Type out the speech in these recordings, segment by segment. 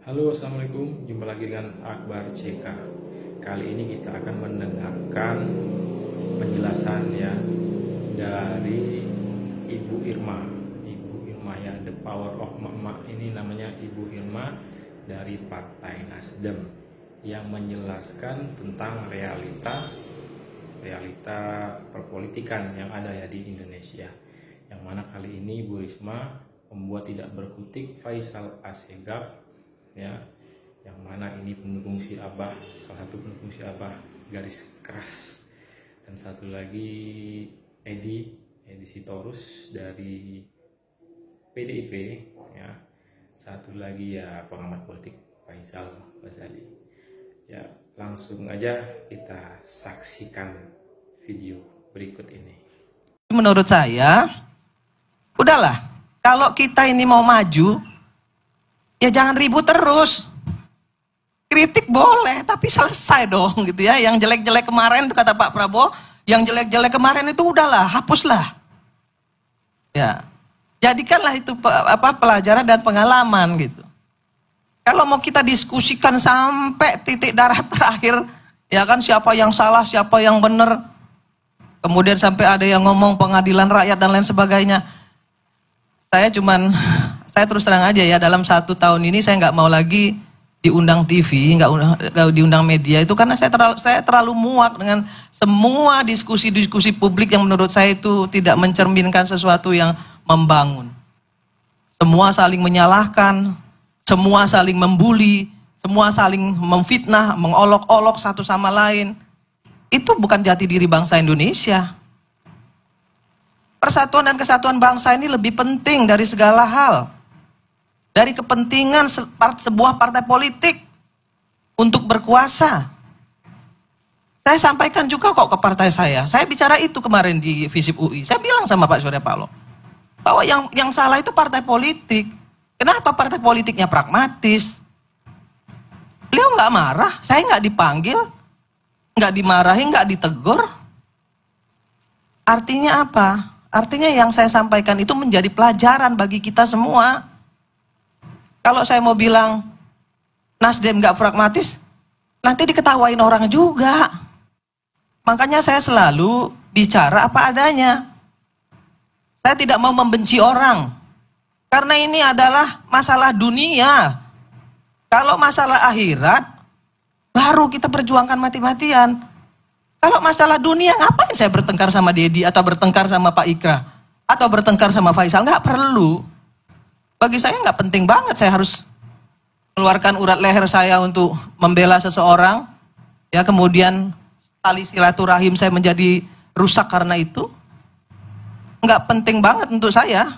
Halo, assalamualaikum. Jumpa lagi dengan Akbar CK. Kali ini kita akan mendengarkan penjelasan ya dari Ibu Irma. Ibu Irma ya, The Power of Mama. Ini namanya Ibu Irma dari Partai Nasdem yang menjelaskan tentang realita perpolitikan yang ada ya di Indonesia. Yang mana kali ini Bu Risma membuat tidak berkutik Faisal Assegaf ya, yang mana ini pendukung si Abah, salah satu pendukung si Abah garis keras, dan satu lagi Edi Sitorus dari PDIP ya, satu lagi ya pengamat politik Faisal Ghazali ya. Langsung aja kita saksikan video berikut ini. Menurut saya, udahlah, kalau kita ini mau maju, ya jangan ribut terus. Kritik boleh, tapi selesai dong gitu ya. Yang jelek-jelek kemarin itu kata Pak Prabowo, yang jelek-jelek kemarin itu udahlah, hapuslah. Ya, jadikanlah itu pelajaran dan pengalaman gitu. Kalau mau kita diskusikan sampai titik darah terakhir, ya kan, siapa yang salah, siapa yang benar. Kemudian sampai ada yang ngomong pengadilan rakyat dan lain sebagainya. Saya terus terang aja ya, dalam 1 tahun ini saya nggak mau lagi diundang TV, nggak diundang media itu karena saya terlalu muak dengan semua diskusi-diskusi publik yang menurut saya itu tidak mencerminkan sesuatu yang membangun. Semua saling menyalahkan, semua saling membuli, semua saling memfitnah, mengolok-olok satu sama lain. Itu bukan jati diri bangsa Indonesia. Persatuan dan kesatuan bangsa ini lebih penting dari segala hal. Dari kepentingan sebuah partai politik untuk berkuasa. Saya sampaikan juga kok ke partai saya. Saya bicara itu kemarin di Visip UI. Saya bilang sama Pak Surya Paloh bahwa yang salah itu partai politik. Kenapa partai politiknya pragmatis? Beliau nggak marah, saya nggak dipanggil, nggak dimarahin, nggak ditegur. Artinya apa? Artinya yang saya sampaikan itu menjadi pelajaran bagi kita semua. Kalau saya mau bilang Nasdem nggak pragmatis, nanti diketawain orang juga. Makanya saya selalu bicara apa adanya. Saya tidak mau membenci orang. Karena ini adalah masalah dunia. Kalau masalah akhirat, baru kita perjuangkan mati-matian. Kalau masalah dunia, ngapain saya bertengkar sama Dedi, atau bertengkar sama Pak Ikra, atau bertengkar sama Faisal? Nggak perlu. Bagi saya nggak penting banget saya harus keluarkan urat leher saya untuk membela seseorang. Ya, kemudian tali silaturahim saya menjadi rusak karena itu. Nggak penting banget untuk saya.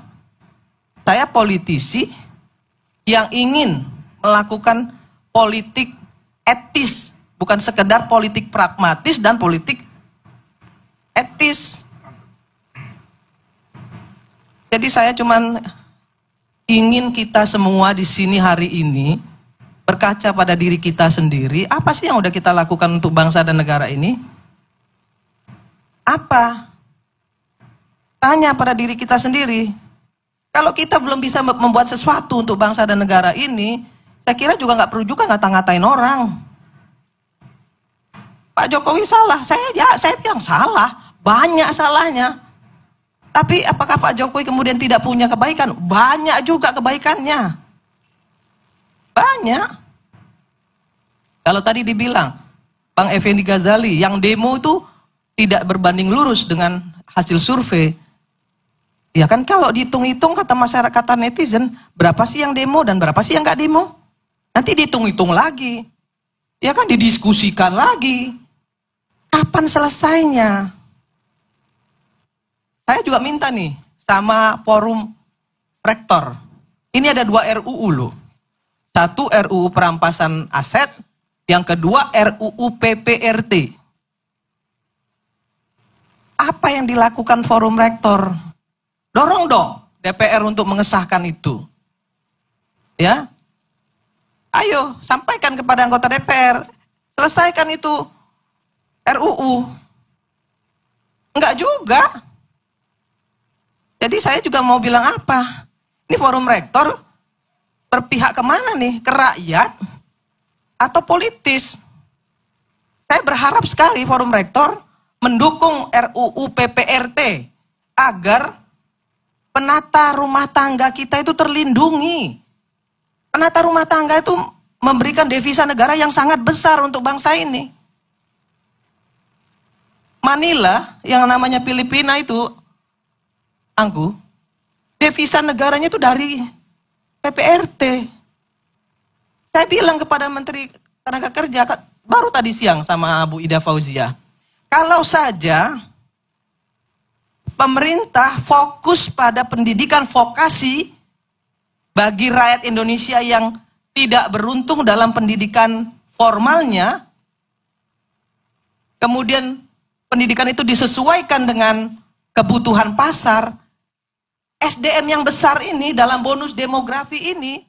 Saya politisi yang ingin melakukan politik etis, bukan sekedar politik pragmatis dan politik etis. Jadi saya cuman ingin kita semua di sini hari ini berkaca pada diri kita sendiri. Apa sih yang udah kita lakukan untuk bangsa dan negara ini? Apa? Tanya pada diri kita sendiri. Kalau kita belum bisa membuat sesuatu untuk bangsa dan negara ini, saya kira juga nggak perlu juga ngata-ngatain orang. Pak Jokowi salah, saya bilang salah, banyak salahnya. Tapi apakah Pak Jokowi kemudian tidak punya kebaikan? Banyak juga kebaikannya. Banyak. Kalau tadi dibilang, Bang Effendi Ghazali, yang demo itu tidak berbanding lurus dengan hasil survei. Ya kan, kalau dihitung-hitung kata masyarakat, kata netizen, berapa sih yang demo dan berapa sih yang nggak demo? Nanti dihitung-hitung lagi. Ya kan, didiskusikan lagi. Kapan selesainya? Saya juga minta nih sama forum rektor. Ini ada 2 RUU loh. 1 RUU perampasan aset, yang kedua RUU PPRT. Apa yang dilakukan forum rektor? Dorong dong DPR untuk mengesahkan itu. Ya. Ayo, sampaikan kepada anggota DPR. Selesaikan itu RUU. Enggak juga. Jadi saya juga mau bilang apa? Ini forum rektor berpihak kemana nih? Ke rakyat atau politis? Saya berharap sekali Forum Rektor mendukung RUU PPRT agar penata rumah tangga kita itu terlindungi. Penata rumah tangga itu memberikan devisa negara yang sangat besar untuk bangsa ini. Manila, yang namanya Filipina itu, Angku, devisa negaranya itu dari PPRT. Saya bilang kepada Menteri Tenaga Kerja, baru tadi siang sama Bu Ida Fauzia, kalau saja pemerintah fokus pada pendidikan vokasi bagi rakyat Indonesia yang tidak beruntung dalam pendidikan formalnya, kemudian pendidikan itu disesuaikan dengan kebutuhan pasar, SDM yang besar ini dalam bonus demografi ini,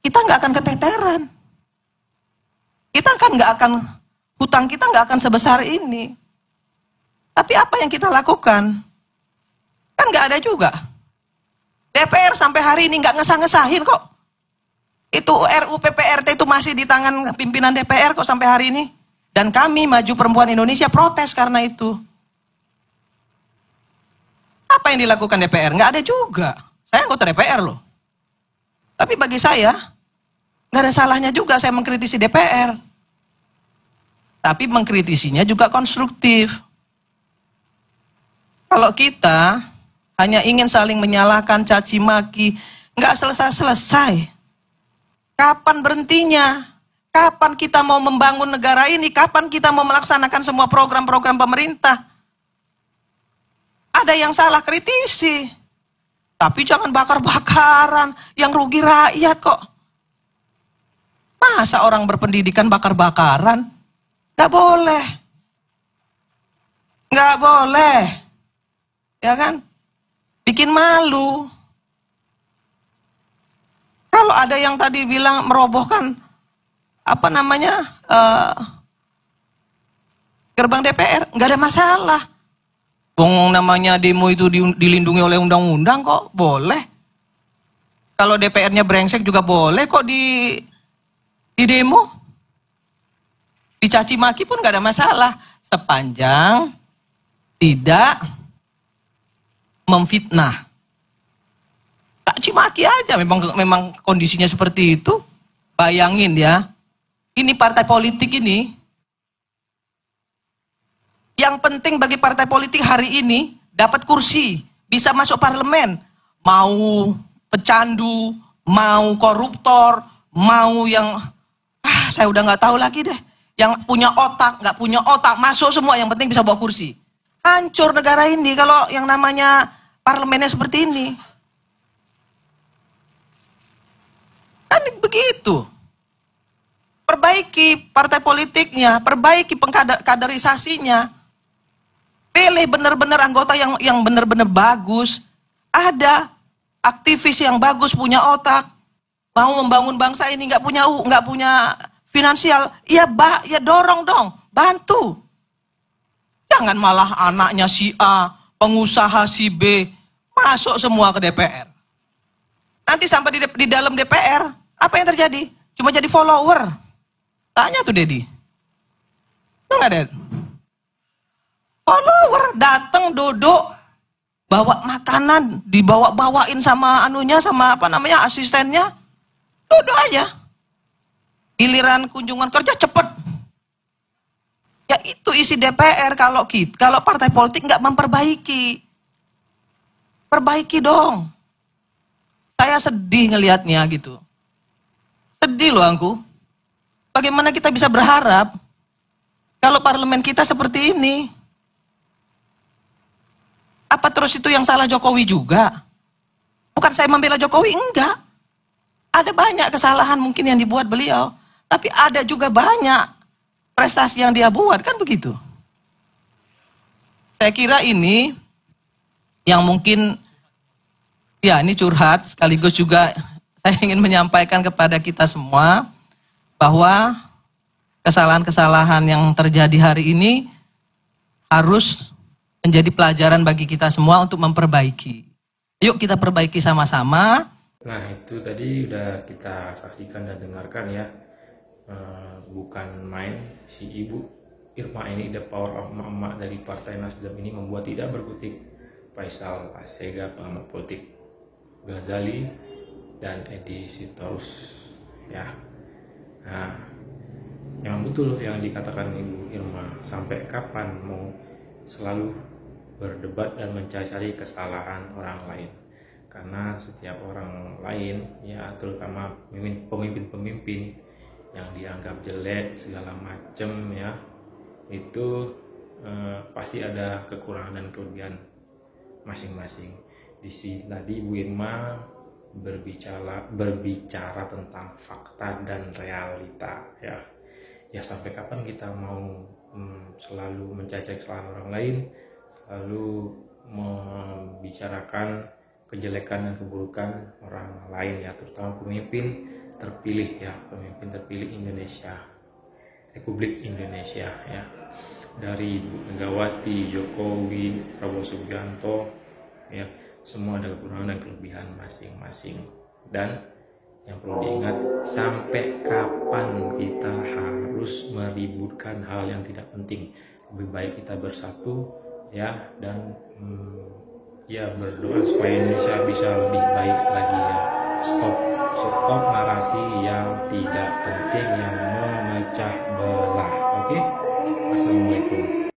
kita nggak akan keteteran. Hutang kita nggak akan sebesar ini. Tapi apa yang kita lakukan? Kan nggak ada juga. DPR sampai hari ini nggak ngesah-ngesahin kok. Itu RUU PPRT itu masih di tangan pimpinan DPR kok sampai hari ini. Dan kami Maju Perempuan Indonesia protes karena itu. Apa yang dilakukan DPR? Nggak ada juga. Saya anggota DPR loh. Tapi bagi saya, nggak ada salahnya juga saya mengkritisi DPR. Tapi mengkritisinya juga konstruktif. Kalau kita hanya ingin saling menyalahkan, caci maki, nggak selesai-selesai. Kapan berhentinya? Kapan kita mau membangun negara ini? Kapan kita mau melaksanakan semua program-program pemerintah? Ada yang salah, kritisi. Tapi jangan bakar-bakaran, yang rugi rakyat kok. Masa orang berpendidikan bakar-bakaran? Gak boleh. Gak boleh. Ya kan? Bikin malu. Kalau ada yang tadi bilang merobohkan gerbang DPR, nggak ada masalah. Wong namanya demo itu dilindungi oleh undang-undang kok, boleh. Kalau DPR-nya brengsek juga boleh kok di demo. Dicaci maki pun nggak ada masalah, sepanjang tidak memfitnah. Caci maki aja, memang kondisinya seperti itu. Bayangin ya, ini partai politik ini, yang penting bagi partai politik hari ini dapat kursi, bisa masuk parlemen, mau pecandu, mau koruptor, mau yang saya udah nggak tahu lagi deh, yang punya otak, nggak punya otak, masuk semua, yang penting bisa bawa kursi. Hancur negara ini kalau yang namanya parlemennya seperti ini. Kan begitu. Perbaiki partai politiknya, perbaiki kaderisasinya. Pilih benar-benar anggota yang benar-benar bagus. Ada aktivis yang bagus, punya otak, mau membangun bangsa ini, nggak punya finansial, ya dorong dong, bantu. Jangan malah anaknya si A, pengusaha si B, masuk semua ke DPR. Nanti sampai di dalam DPR, apa yang terjadi? Cuma jadi follower. Tanya tuh Dedi. Enggak, Ded? Follower datang duduk, bawa makanan, dibawa-bawain sama sama asistennya. Duduk aja. Giliran kunjungan kerja cepet. Ya itu isi DPR kalau partai politik nggak memperbaiki. Perbaiki dong. Saya sedih ngelihatnya gitu. Sedih loh aku. Bagaimana kita bisa berharap kalau parlemen kita seperti ini? Apa terus itu yang salah Jokowi juga? Bukan saya membela Jokowi, enggak. Ada banyak kesalahan mungkin yang dibuat beliau. Tapi ada juga banyak prestasi yang dia buat, kan begitu. Saya kira ini yang mungkin, ya ini curhat, sekaligus juga saya ingin menyampaikan kepada kita semua bahwa kesalahan-kesalahan yang terjadi hari ini harus menjadi pelajaran bagi kita semua untuk memperbaiki. Yuk kita perbaiki sama-sama, Nah, itu tadi udah kita saksikan dan dengarkan ya. Bukan main, si Ibu Irma ini, the power of emak-emak dari Partai Nasdem ini membuat tidak berkutik Faisal Assegaf, pengamat politik, Ghazali, dan Edi Sitorus ya. Nah, yang betul yang dikatakan Ibu Irma, sampai kapan mau selalu berdebat dan mencari kesalahan orang lain? Karena setiap orang lain ya, terutama pemimpin-pemimpin yang dianggap jelek segala macam ya, itu pasti ada kekurangan dan kelebihan masing-masing. Di sini tadi Bu Irma berbicara tentang fakta dan realita ya. Ya, sampai kapan kita mau selalu mencaci kesalahan orang lain, selalu membicarakan kejelekan dan keburukan orang lain ya, terutama pemimpin terpilih ya, pemimpin terpilih Indonesia, Republik Indonesia ya, dari Megawati, Jokowi, Prabowo Subianto ya, semua ada kekurangan dan kelebihan masing-masing. Dan yang perlu diingat, sampai kapan kita harus meributkan hal yang tidak penting? Lebih baik kita bersatu ya, dan ya berdoa supaya Indonesia bisa lebih baik lagi ya. Stop narasi yang tidak penting, yang memecah